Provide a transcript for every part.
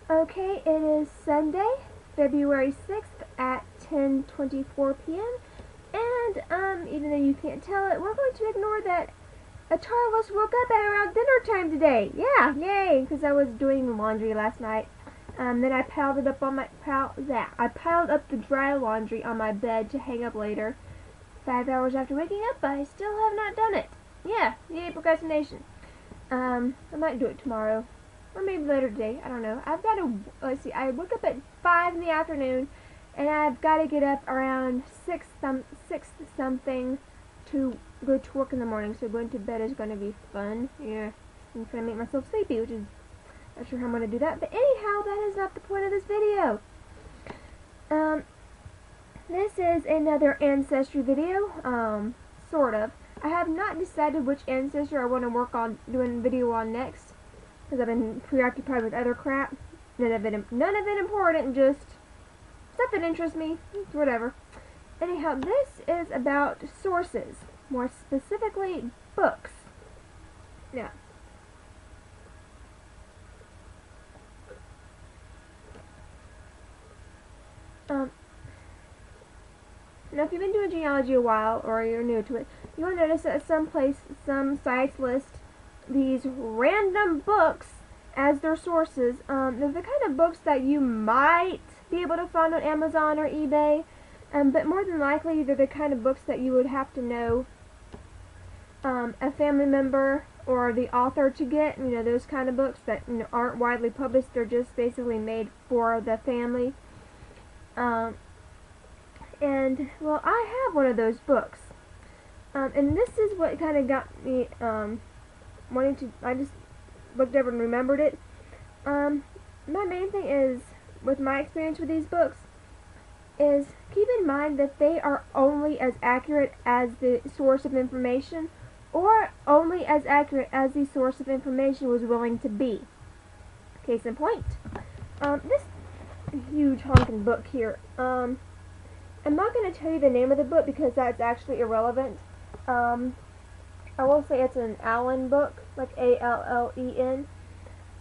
Okay, it is Sunday, February 6th at 10:24 p.m. And even though you can't tell it, we're going to ignore that a Charles woke up at around dinner time today. Yeah, yay! Because I was doing laundry last night. Then I piled it up on my I piled up the dry laundry on my bed to hang up later. 5 hours after waking up, I still have not done it. Yeah, yay, procrastination. I might do it tomorrow. Or maybe later today, I don't know. I've got to, let's see, I woke up at 5 in the afternoon, and I've got to get up around 6 something to go to work in the morning, so going to bed is going to be fun. Yeah, I'm trying to make myself sleepy, which is, not sure how I'm going to do that, but anyhow, that is not the point of this video. This is another Ancestry video, sort of. I have not decided which ancestor I want to work on doing a video on next, because I've been preoccupied with other crap. None of it important, just stuff that interests me, whatever. Anyhow, this is about sources, more specifically books. Now, if you've been doing genealogy a while, or you're new to it, you'll notice that some sites list these random books as their sources. They're the kind of books that you might be able to find on Amazon or eBay, but more than likely they're the kind of books that you would have to know a family member or the author to get. You know, those kind of books that aren't widely published. They're just basically made for the family. And well, I have one of those books, and this is what kind of got me wanting to. I just looked over and remembered it. My main thing is, with my experience with these books, is keep in mind that they are only as accurate as the source of information, or only as accurate as the source of information was willing to be. Case in point, this huge honking book here. I'm not going to tell you the name of the book because that's actually irrelevant. I will say it's an Allen book, like A-L-L-E-N.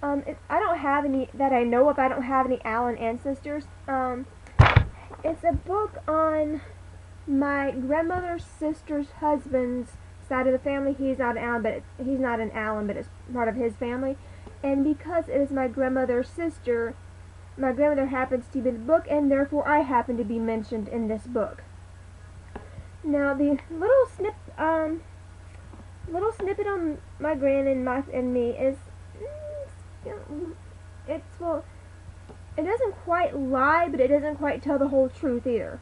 I don't have any, that I know of, I don't have any Allen ancestors. It's a book on my grandmother's sister's husband's side of the family. He's not an Allen, but it's part of his family. And because it is my grandmother's sister, my grandmother happens to be in the book, and therefore I happen to be mentioned in this book. Now, the little snippet on my gran and me is, well, it doesn't quite lie, but it doesn't quite tell the whole truth either.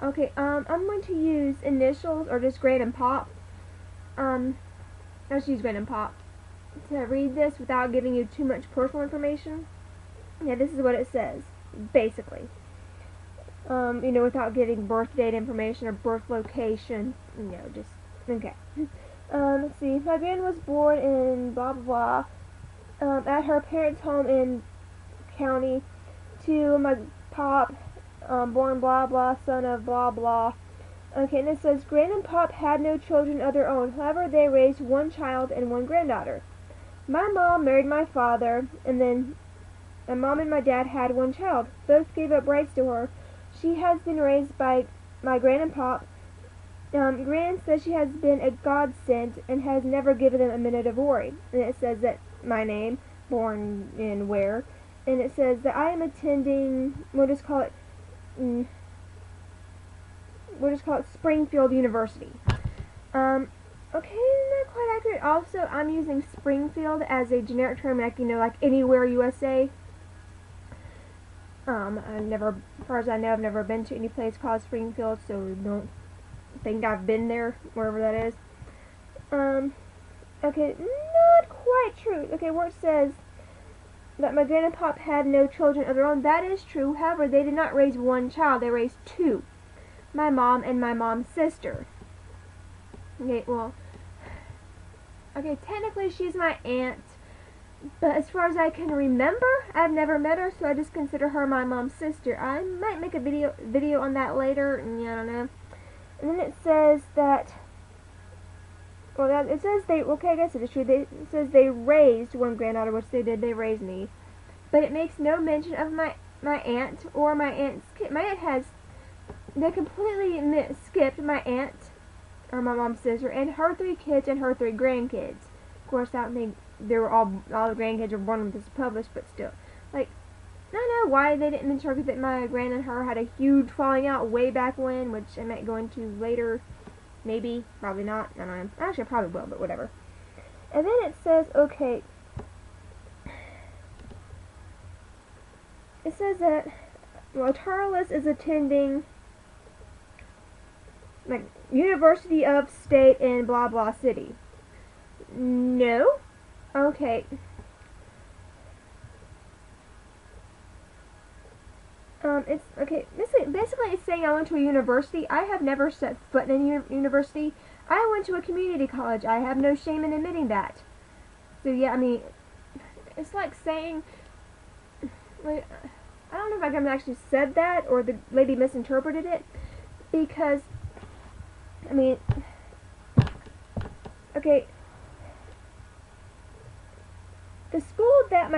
Okay, I'm going to use initials, or just Gran and Pop. Let's use Gran and Pop to read this without giving you too much personal information. Yeah, this is what it says, basically. Without giving birth date information or birth location. Just, okay. Let's see. My gran was born in blah blah blah, at her parents' home in county, to my pop, born blah blah, son of blah blah. Okay, and it says, Gran and Pop had no children of their own. However, they raised one child and one granddaughter. My mom married my father, and then my mom and my dad had one child. Both gave up rights to her. She has been raised by my Gran and Pop. Gran says she has been a godsend and has never given them a minute of worry. And it says that my name, born in where, and it says that I am attending, we'll just call it Springfield University. Okay, not quite accurate. Also, I'm using Springfield as a generic term, like anywhere USA. As far as I know, I've never been to any place called Springfield, so don't think I've been there, wherever that is. Okay, not quite true. Okay, where it says that my Gran and Pop had no children of their own, that is true. However, they did not raise one child, they raised two. My mom and my mom's sister. Okay, well, technically she's my aunt, but as far as I can remember, I've never met her, so I just consider her my mom's sister. I might make a video on that later, and I don't know. And then it says that, well, it says I guess it is true. It says they raised one granddaughter, which they did. They raised me. but it makes no mention of my aunt or my aunt's kid. My aunt has, they completely skipped my aunt, or my mom's sister, and her 3 kids and her 3 grandkids. Of course, I don't think they were all the grandkids were born when this was published, but still. Like, I don't know why they didn't mention her, because my grand and her had a huge falling out way back when, which I might go into later. Maybe, probably not, I don't know. Actually, I probably will, but whatever. And then it says, okay, it says that, well, Charles is attending, like, University of State in blah blah city. No? Okay. It's, okay, basically it's saying I went to a university. I have never set foot in a university. I went to a community college. I have no shame in admitting that. So yeah, I mean, it's like saying, like, I don't know if I actually said that, or the lady misinterpreted it, because, I mean, okay, the school that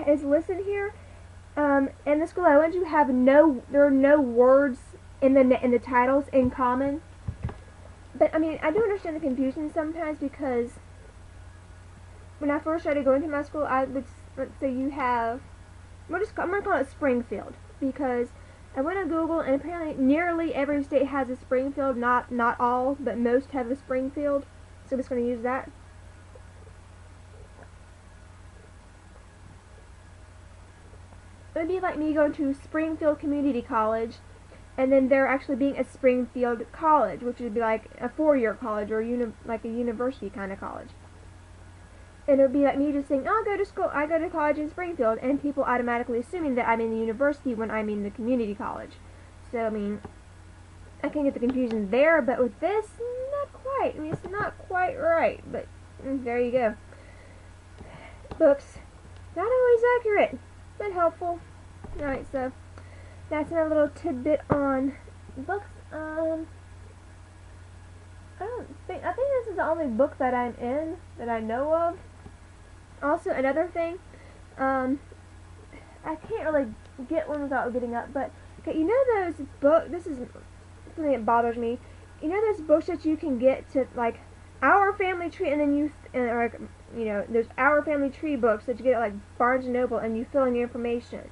is listed here, and the school I went to there are no words in the titles in common. But I mean, I do understand the confusion sometimes, because when I first started going to my school, let's say you have, I'm gonna call it Springfield, because I went on Google and apparently nearly every state has a Springfield. Not all, but most have a Springfield. So I'm just gonna use that. It would be like me going to Springfield Community College, and then there actually being a Springfield College, which would be like a 4-year college, or like a university kind of college. And it would be like me just saying, oh, I go to college in Springfield, and people automatically assuming that I'm in the university when I'm in the community college. So, I mean, I can get the confusion there, but with this, not quite. I mean, it's not quite right, but there you go. Books, not always accurate, but helpful. Alright, so that's another little tidbit on books. I think this is the only book that I'm in that I know of. Also, another thing, I can't really get one without getting up, but okay, you know those books, this is something that bothers me, you know those books that you can get to, like, Our Family Tree, and then there's Our Family Tree books that you get at, like, Barnes & Noble, and you fill in your information.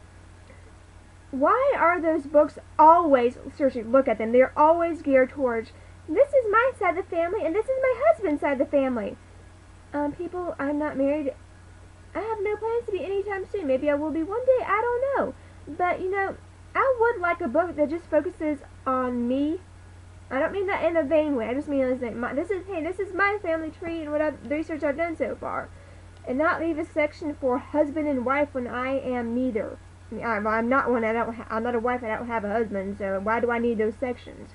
Why are those books always, seriously, look at them, they're always geared towards, this is my side of the family, and this is my husband's side of the family. People, I'm not married. I have no plans to be anytime soon. Maybe I will be one day, I don't know. But, you know, I would like a book that just focuses on me. I don't mean that in a vain way. I just mean this is my family tree and the research I've done so far. And not leave a section for husband and wife when I am neither. I mean, I'm not one. I'm not a wife. I don't have a husband. So why do I need those sections?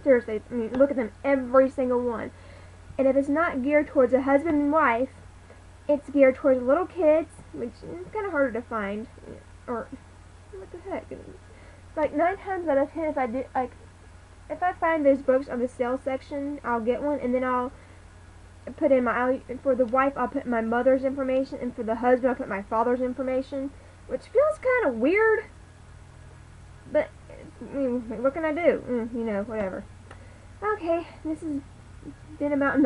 Seriously, I mean, look at them, every single one. And if it's not geared towards a husband and wife, it's geared towards little kids, which is kind of harder to find. Or, what the heck? Like, 9 times out of 10, if I find those books on the sale section, I'll get one, and then I'll put in for the wife, I'll put my mother's information, and for the husband, I'll put my father's information, which feels kind of weird, but, I mean, what can I do? You know, whatever. Okay, this has been about